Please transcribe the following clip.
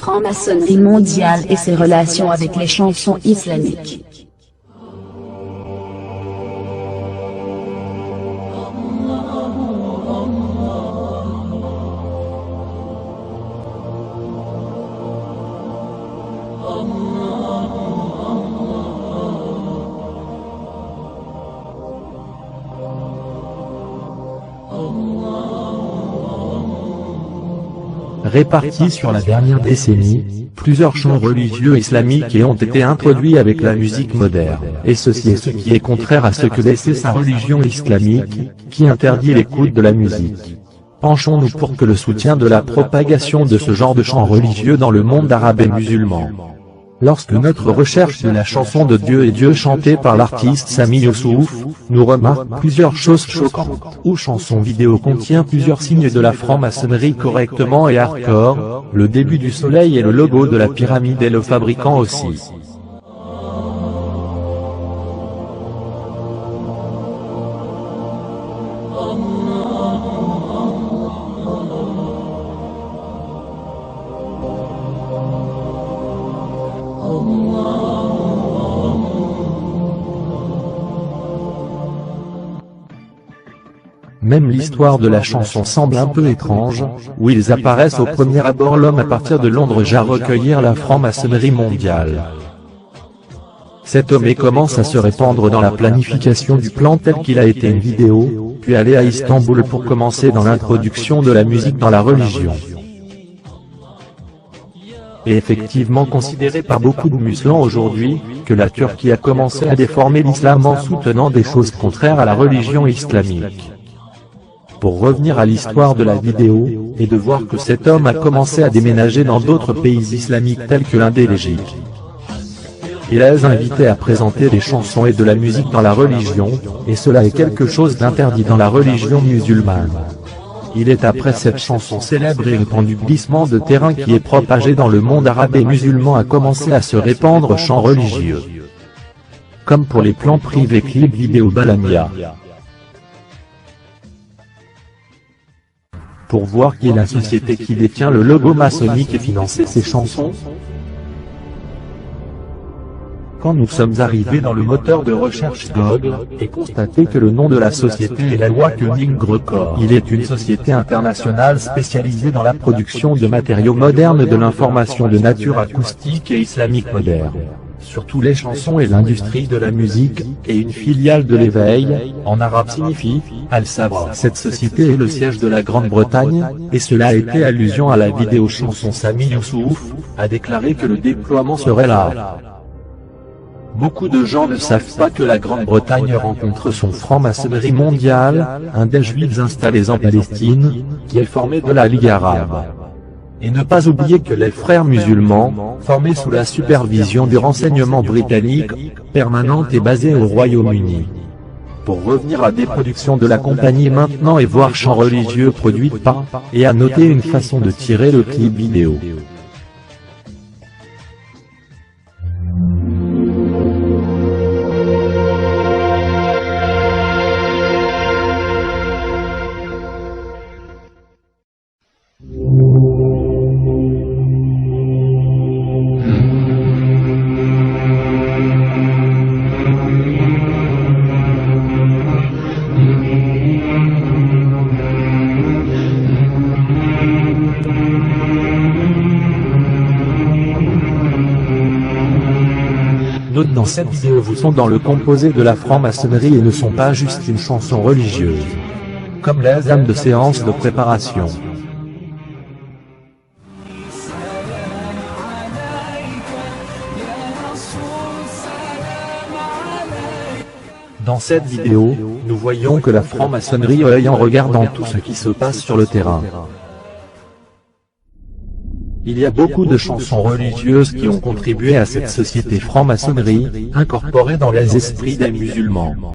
Franc-maçonnerie mondiale et ses relations avec les chansons islamiques. Répartis sur la dernière décennie, plusieurs chants religieux islamiques ont été introduits avec la musique moderne, et ceci est ce qui est contraire à ce que laissait sa religion islamique, qui interdit l'écoute de la musique. Penchons-nous pour que le soutien de la propagation de ce genre de chants religieux dans le monde arabe et musulman. Lorsque notre recherche de la chanson de Dieu et Dieu chantée par l'artiste Sami Youssouf, nous remarque plusieurs choses choquantes, où chanson vidéo contient plusieurs signes de la franc-maçonnerie correctement et hardcore, le début du soleil et le logo de la pyramide et le fabricant aussi. Même l'histoire de la chanson semble un peu étrange, où ils apparaissent au premier abord l'homme à partir de Londres à recueillir la franc-maçonnerie mondiale. Cet homme commence à se répandre dans la planification du plan tel qu'il a été une vidéo, puis aller à Istanbul pour commencer dans l'introduction de la musique dans la religion. Et effectivement considéré par beaucoup de musulmans aujourd'hui, que la Turquie a commencé à déformer l'islam en soutenant des choses contraires à la religion islamique. Pour revenir à l'histoire de la vidéo, et de voir que cet homme a commencé à déménager dans d'autres pays islamiques tels que l'Inde et l'Égypte. Il les invités à présenter des chansons et de la musique dans la religion, et cela est quelque chose d'interdit dans la religion musulmane. Il est après cette chanson célèbre et répandue glissement de terrain qui est propagé dans le monde arabe et musulman a commencé à se répandre chants religieux. Comme pour les plans privés clips vidéo Balamia. Pour voir qui est la société qui détient le logo maçonnique et financer ces chansons. Quand nous sommes arrivés dans le moteur de recherche Google, et constaté que le nom de la société est la loi Koenig Records. Il est une société internationale spécialisée dans la production de matériaux modernes de l'information de nature acoustique et islamique moderne. Surtout les chansons et l'industrie de la musique, et une filiale de l'éveil, en arabe signifie Al-Sabra. Cette société est le siège de la Grande-Bretagne, et cela a été allusion à la vidéo chanson Sami Youssouf, a déclaré que le déploiement serait là. Beaucoup de gens ne savent pas que la Grande-Bretagne rencontre son franc-maçonnerie mondiale, un des juifs installés en Palestine, qui est formé de la Ligue arabe. Et ne pas oublier que les frères musulmans, formés sous la supervision du renseignement britannique, permanente et basés au Royaume-Uni. Pour revenir à des productions de la compagnie maintenant et voir chants religieux produits par, et à noter une façon de tirer le clip vidéo. Note dans cette vidéo vous sont dans le composé de la franc-maçonnerie et ne sont pas juste une chanson religieuse. Comme les âmes de séance de préparation. Dans cette vidéo, nous voyons que la franc-maçonnerie œille en regardant tout ce qui se passe sur le terrain. Il y a beaucoup de chansons religieuses qui ont contribué à cette société franc-maçonnerie, incorporée dans les esprits des musulmans.